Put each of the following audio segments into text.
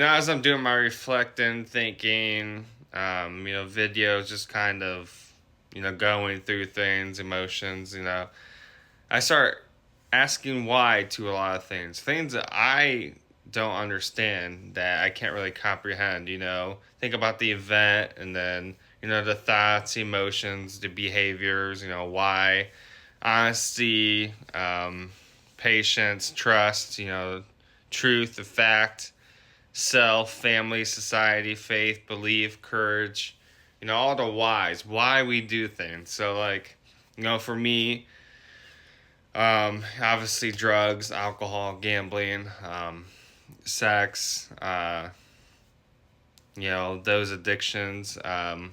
As I'm doing my reflecting, thinking, videos, just kind of, going through things, emotions, I start asking why to a lot of things that I don't understand, that I can't really comprehend, think about the event and then, the thoughts, emotions, the behaviors, why, honesty, patience, trust, truth, the fact, self, family, society, faith, belief, courage, all the whys, why we do things. So, like, for me, obviously drugs, alcohol, gambling, sex, those addictions. For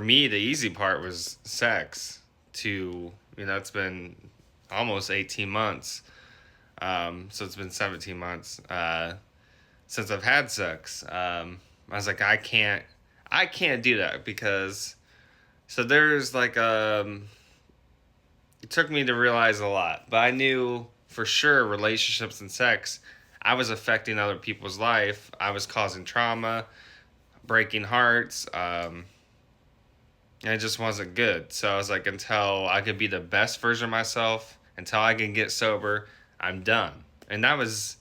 me, the easy part was sex. It's been almost 18 months. So it's been 17 months since I've had sex. I was like, I can't do that because. So there's like it took me to realize a lot, but I knew for sure relationships and sex, I was affecting other people's life. I was causing trauma, breaking hearts, and it just wasn't good. So I was like, until I could be the best version of myself, until I can get sober, I'm done. And that was,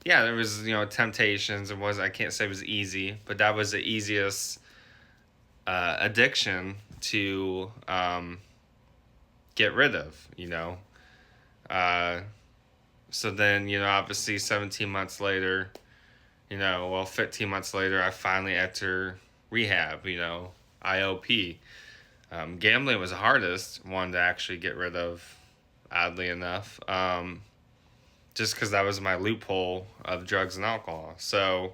yeah, there was, temptations. It was, I can't say it was easy, but that was the easiest addiction to get rid of, Uh, so then, obviously 17 months later, 15 months later, I finally enter rehab, IOP. Gambling was the hardest one to actually get rid of, oddly enough, just because that was my loophole of drugs and alcohol. So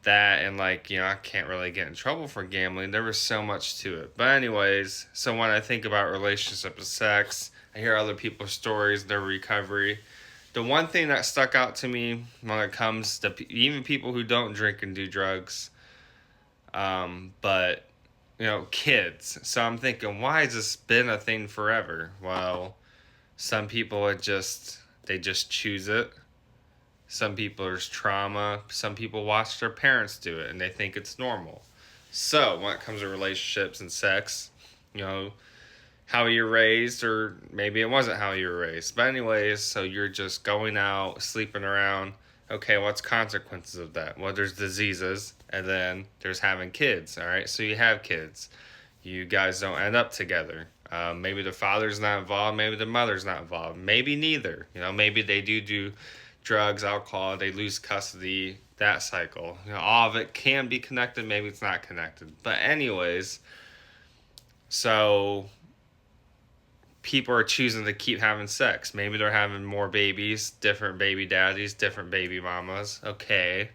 that and like, I can't really get in trouble for gambling. There was so much to it. But anyways, so when I think about relationship and sex, I hear other people's stories, their recovery. The one thing that stuck out to me when it comes to even people who don't drink and do drugs, but kids. So I'm thinking, why has this been a thing forever? Well, some people they just choose it. Some people there's trauma. Some people watch their parents do it and they think it's normal. So when it comes to relationships and sex, you know, how you're raised, or maybe it wasn't how you were raised. But anyways, so you're just going out, sleeping around. Okay, what's consequences of that? Well, there's diseases, and then there's having kids. All right, so you have kids. You guys don't end up together. Maybe the father's not involved. Maybe the mother's not involved. Maybe neither. Maybe they do drugs, alcohol. They lose custody. That cycle. All of it can be connected. Maybe it's not connected. But anyways, so people are choosing to keep having sex. Maybe they're having more babies, different baby daddies, different baby mamas. Okay.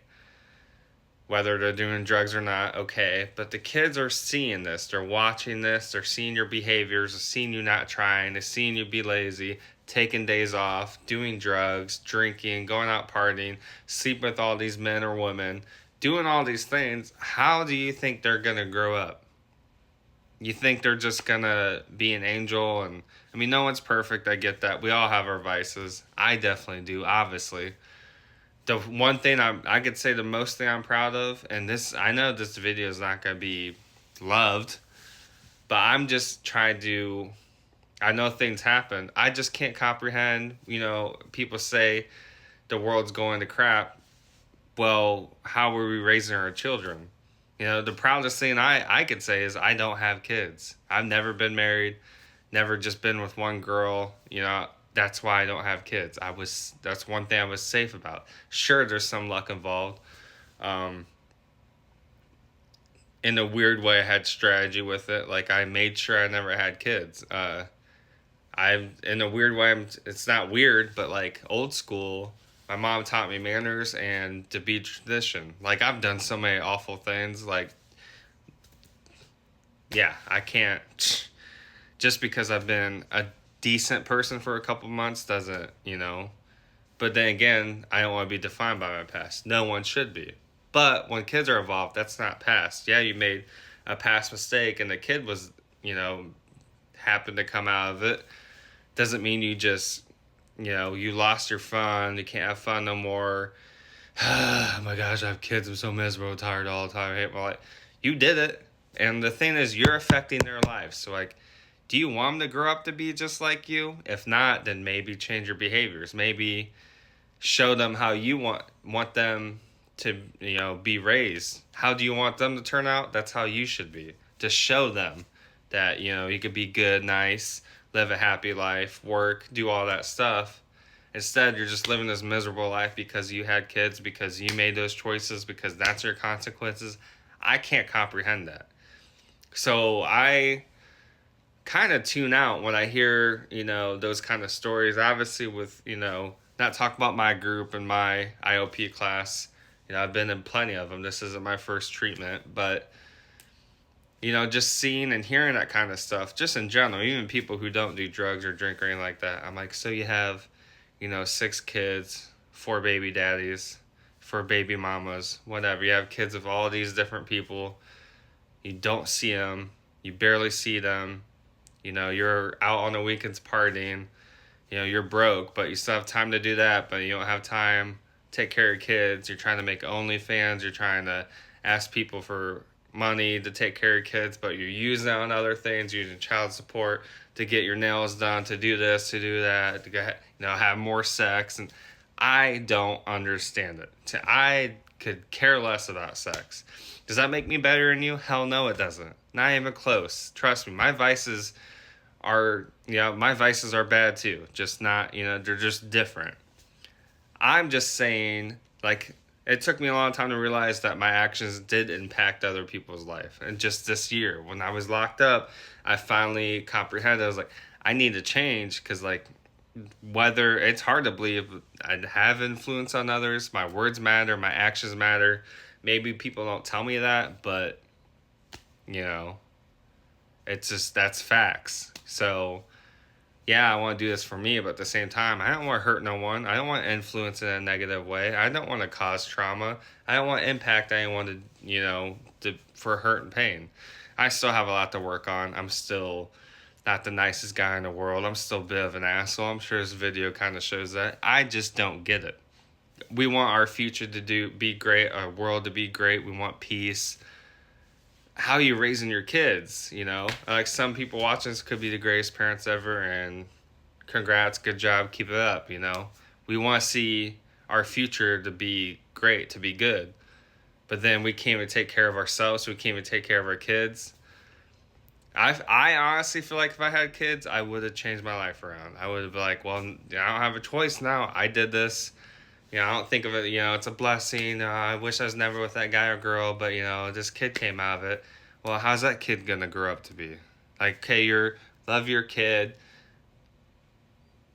Whether they're doing drugs or not, okay. But the kids are seeing this. They're watching this. They're seeing your behaviors. They're seeing you not trying. They're seeing you be lazy, taking days off, doing drugs, drinking, going out partying, sleep with all these men or women, doing all these things. How do you think they're going to grow up? You think they're just gonna be an angel? And I mean, no one's perfect. I get that. We all have our vices. I definitely do, obviously. The one thing I could say, the most thing I'm proud of, and this, I know this video is not gonna be loved, but I'm just trying to, I know things happen. I just can't comprehend, people say the world's going to crap. Well, how were we raising our children? The proudest thing I could say is I don't have kids. I've never been married, never just been with one girl. That's why I don't have kids. That's one thing I was safe about. Sure, there's some luck involved. Um, in a weird way, I had strategy with it. Like, I made sure I never had kids. In a weird way, it's not weird, but like old school, my mom taught me manners and to be tradition. Like, I've done so many awful things. Like, yeah, I can't. Just because I've been a decent person for a couple months doesn't, But then again, I don't want to be defined by my past. No one should be. But when kids are involved, that's not past. Yeah, you made a past mistake and the kid was, happened to come out of it. Doesn't mean you just, you lost your fun, you can't have fun no more. Oh my gosh, I have kids, I'm so miserable, tired all the time, I hate my life. You did it. And the thing is, you're affecting their lives. So, like, do you want them to grow up to be just like you? If not, then maybe change your behaviors. Maybe show them how you want them to, be raised. How do you want them to turn out? That's how you should be. Just show them that, you could be good, nice, live a happy life, work, do all that stuff. Instead, you're just living this miserable life because you had kids, because you made those choices, because that's your consequences. I can't comprehend that. So I kind of tune out when I hear, those kind of stories. Obviously, with, not talk about my group and my IOP class. I've been in plenty of them. This isn't my first treatment, but, just seeing and hearing that kind of stuff, just in general, even people who don't do drugs or drink or anything like that. I'm like, so you have, 6 kids, 4 baby daddies, 4 baby mamas, whatever. You have kids of all these different people. You don't see them. You barely see them. You're out on the weekends partying. You're broke, but you still have time to do that, but you don't have time to take care of kids. You're trying to make OnlyFans. You're trying to ask people for money to take care of kids, but you're using it on other things, using child support to get your nails done, to do this, to do that, to get, have more sex. And I don't understand it. I could care less about sex. Does that make me better than you? Hell no, it doesn't. Not even close. Trust me, my vices are bad too. Just not, they're just different. I'm just saying, like, it took me a long time to realize that my actions did impact other people's life. And just this year, when I was locked up, I finally comprehended. I was like, I need to change, because, like, whether it's hard to believe I have influence on others, my words matter, my actions matter. Maybe people don't tell me that, but, it's just, that's facts. So, yeah, I want to do this for me, but at the same time, I don't want to hurt no one. I don't want to influence in a negative way. I don't want to cause trauma. I don't want to impact anyone for hurt and pain. I still have a lot to work on. I'm still not the nicest guy in the world. I'm still a bit of an asshole. I'm sure this video kind of shows that. I just don't get it. We want our future to be great, our world to be great. We want peace. How are you raising your kids? Like, some people watching this could be the greatest parents ever, and congrats, good job, keep it up. We want to see our future to be great, to be good, but then we can't even take care of ourselves. We can't even take care of our kids. I honestly feel like if I had kids, I would have changed my life around. I would have been like, well, I don't have a choice now. I did this. I don't think of it, it's a blessing. I wish I was never with that guy or girl, but, this kid came out of it. Well, how's that kid going to grow up to be? Like, okay, love your kid.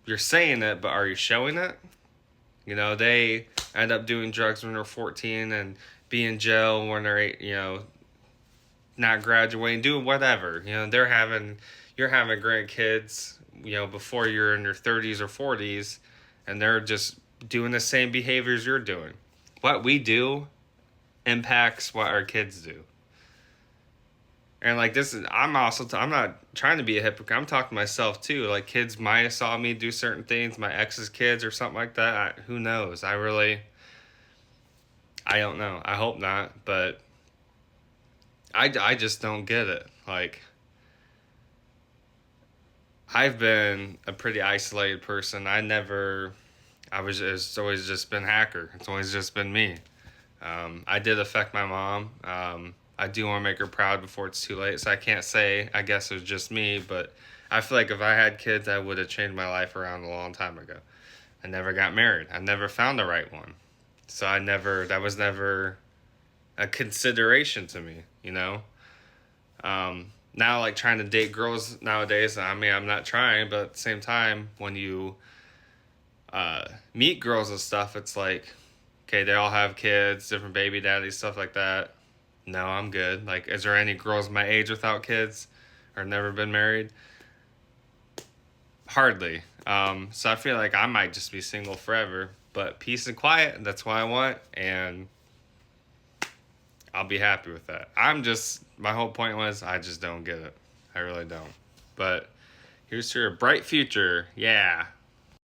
You're saying it, but are you showing it? They end up doing drugs when they're 14 and be in jail when they're 8, not graduating, doing whatever. You're having grandkids, before you're in your 30s or 40s, and they're just doing the same behaviors you're doing. What we do impacts what our kids do. And, like, I'm not trying to be a hypocrite. I'm talking to myself too. Like, kids might have saw me do certain things, my ex's kids or something like that. Who knows? I don't know. I hope not, but I just don't get it. Like, I've been a pretty isolated person. It's always just been Hacker. It's always just been me. I did affect my mom. I do want to make her proud before it's too late. So I can't say, I guess it was just me, but I feel like if I had kids, I would have changed my life around a long time ago. I never got married. I never found the right one. So that was never a consideration to me, Now, like, trying to date girls nowadays, I mean, I'm not trying, but at the same time, when you meet girls and stuff, it's like, okay, they all have kids, different baby daddies, stuff like that. No, I'm good. Like, is there any girls my age without kids or never been married? Hardly. So I feel like I might just be single forever. But peace and quiet, that's what I want, and I'll be happy with that. My whole point was, I just don't get it. I really don't. But here's to a bright future. Yeah.